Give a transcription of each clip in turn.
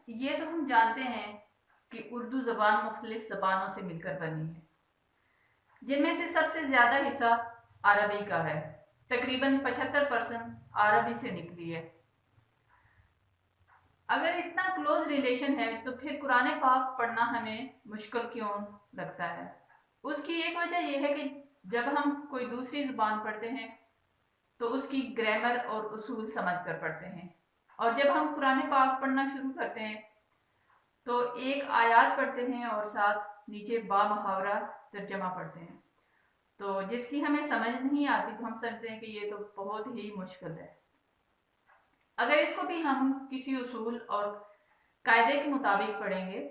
یہ تو ہم جانتے ہیں کہ اردو زبان مختلف زبانوں سے مل کر بنی ہے، جن میں سے سب سے زیادہ حصہ عربی کا ہے۔ تقریباً 75% عربی سے نکلی ہے۔ اگر اتنا کلوز ریلیشن ہے تو پھر قرآن پاک پڑھنا ہمیں مشکل کیوں لگتا ہے؟ اس کی ایک وجہ یہ ہے کہ جب ہم کوئی دوسری زبان پڑھتے ہیں تو اس کی گرامر اور اصول سمجھ کر پڑھتے ہیں، اور جب ہم قرآن پاک پڑھنا شروع کرتے ہیں تو ایک آیات پڑھتے ہیں اور ساتھ نیچے با محاورہ ترجمہ پڑھتے ہیں، تو جس کی ہمیں سمجھ نہیں آتی تو ہم سمجھتے ہیں کہ یہ تو بہت ہی مشکل ہے۔ اگر اس کو بھی ہم کسی اصول اور قاعدے کے مطابق پڑھیں گے،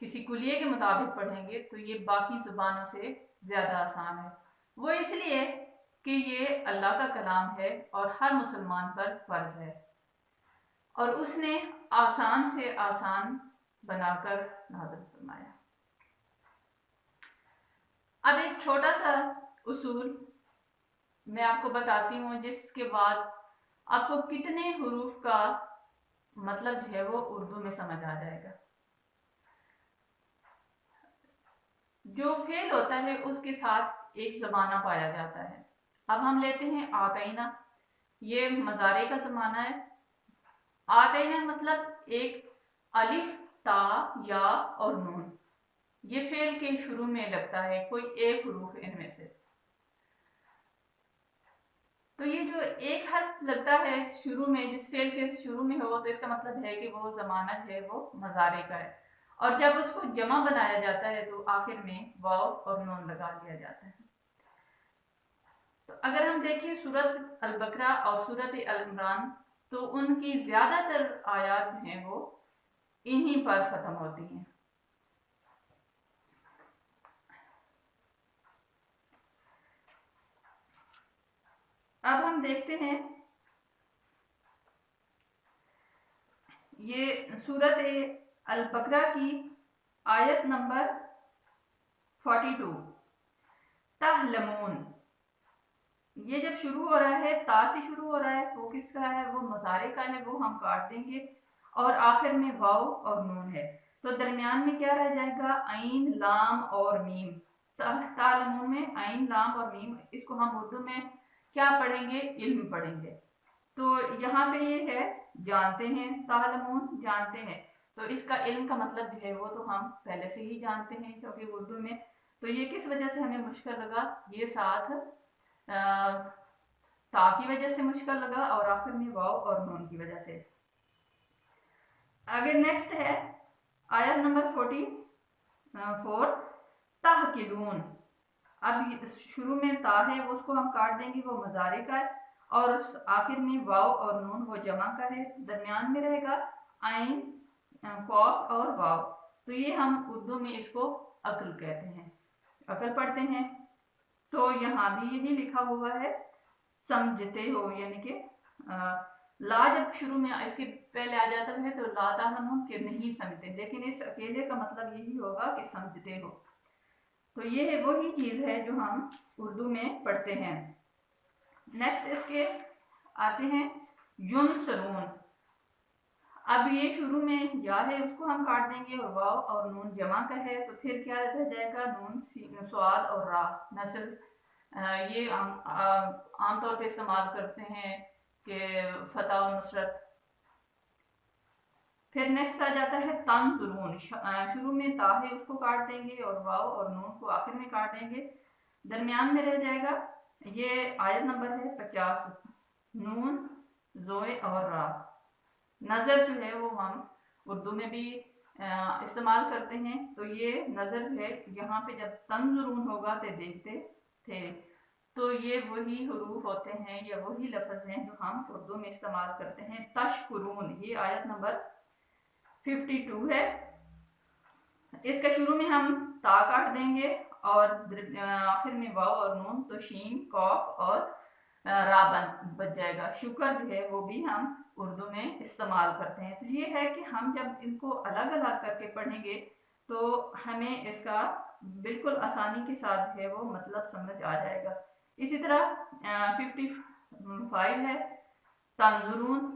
کسی کلیے کے مطابق پڑھیں گے، تو یہ باقی زبانوں سے زیادہ آسان ہے۔ وہ اس لیے کہ یہ اللہ کا کلام ہے اور ہر مسلمان پر فرض ہے، اور اس نے آسان سے آسان بنا کر نازل فرمایا۔ اب ایک چھوٹا سا اصول میں آپ کو بتاتی ہوں، جس کے بعد آپ کو کتنے حروف کا مطلب جو ہے وہ اردو میں سمجھ آ جائے گا۔ جو فعل ہوتا ہے اس کے ساتھ ایک زمانہ پایا جاتا ہے۔ اب ہم لیتے ہیں آتئینہ، یہ مضارع کا زمانہ ہے۔ آتئینہ مطلب ایک الف، تا، یا اور نون، یہ فعل کے شروع میں لگتا ہے، کوئی ایک حروف ان میں سے۔ تو یہ جو ایک حرف لگتا ہے شروع میں، جس فعل کے شروع میں ہو، تو اس کا مطلب ہے کہ وہ زمانہ ہے وہ مضارع کا ہے، اور جب اس کو جمع بنایا جاتا ہے تو آخر میں واو اور نون لگا دیا جاتا ہے۔ تو اگر ہم دیکھیں سورۃ البقرہ اور سورۃ العمران، تو ان کی زیادہ تر آیات ہیں وہ انہی پر ختم ہوتی ہیں۔ اب ہم دیکھتے ہیں یہ سورۃ البقرہ کی آیت نمبر 42، تحلمون۔ یہ جب شروع ہو رہا ہے، تا سے شروع ہو رہا ہے، وہ کس کا ہے؟ وہ مضارع کا ہے، وہ ہم کاٹ دیں گے، اور آخر میں واو اور نون ہے، تو درمیان میں کیا رہ جائے گا؟ عین، لام اور میم۔ تعلمون میں عین، لام اور میم، اس کو ہم اردو میں کیا پڑھیں گے؟ علم پڑھیں گے۔ تو یہاں پہ یہ ہے جانتے ہیں، تعلمون جانتے ہیں، تو اس کا علم کا مطلب جو ہے وہ تو ہم پہلے سے ہی جانتے ہیں، کیونکہ اردو میں تو یہ کس وجہ سے ہمیں مشکل لگا؟ یہ ساتھ تا کی وجہ سے مشکل لگا، اور آخر میں واو اور نون کی وجہ سے۔ آگے نیکسٹ ہے آیت نمبر 44، تحقلون۔ اب شروع میں تا ہے، وہ اس کو ہم کاٹ دیں گے، وہ مضارع کا ہے، اور آخر میں واو اور نون وہ جمع کا ہے، درمیان میں رہے گا عین، قاف اور واو، تو یہ ہم اردو میں اس کو عقل کہتے ہیں، عقل پڑھتے ہیں۔ تو یہاں بھی یہی لکھا ہوا ہے سمجھتے ہو، یعنی کہ لا جب شروع میں اس کے پہلے آ جاتا ہے تو لا تعلمون کہ نہیں سمجھتے، لیکن اس اکیلے کا مطلب یہی ہوگا کہ سمجھتے ہو۔ تو یہ وہی چیز ہے جو ہم اردو میں پڑھتے ہیں۔ نیکسٹ اس کے آتے ہیں ینصرون۔ اب یہ شروع میں یا ہے، اس کو ہم کاٹ دیں گے، اور واو اور نون جمع کا ہے، تو پھر کیا رہ جائے گا؟ نون، صاد اور را، نصر۔ یہ عام طور پہ استعمال کرتے ہیں کہ فتح و نصرت۔ پھر نیکسٹ آ جاتا ہے تنظرون، شروع میں تا ہے، اس کو کاٹ دیں گے، اور واو اور نون کو آخر میں کاٹ دیں گے، درمیان میں رہ جائے گا۔ یہ آیت نمبر ہے 50، نون، زوئے اور را۔ نظر جو ہے وہ ہم اردو میں بھی استعمال کرتے ہیں، تو یہ نظر ہے، یہاں پہ جب تنظرون ہوگا تو دیکھتے تھے، تو یہ وہی حروف ہوتے ہیں یا وہی لفظ ہیں جو ہم اردو میں استعمال کرتے ہیں۔ تشکرون، یہ آیت نمبر 52 ہے، اس کا شروع میں ہم تا کاٹ دیں گے، اور آخر میں واو اور نون، تو شین، قاف اور را بچ جائے گا۔ شکر جو ہے وہ بھی ہم اردو میں استعمال کرتے ہیں۔ تو یہ ہے کہ ہم جب ان کو الگ الگ کر کے پڑھیں گے تو ہمیں اس کا بالکل آسانی کے ساتھ ہے وہ مطلب سمجھ آ جائے گا۔ اسی طرح 55 ہے تنظرون،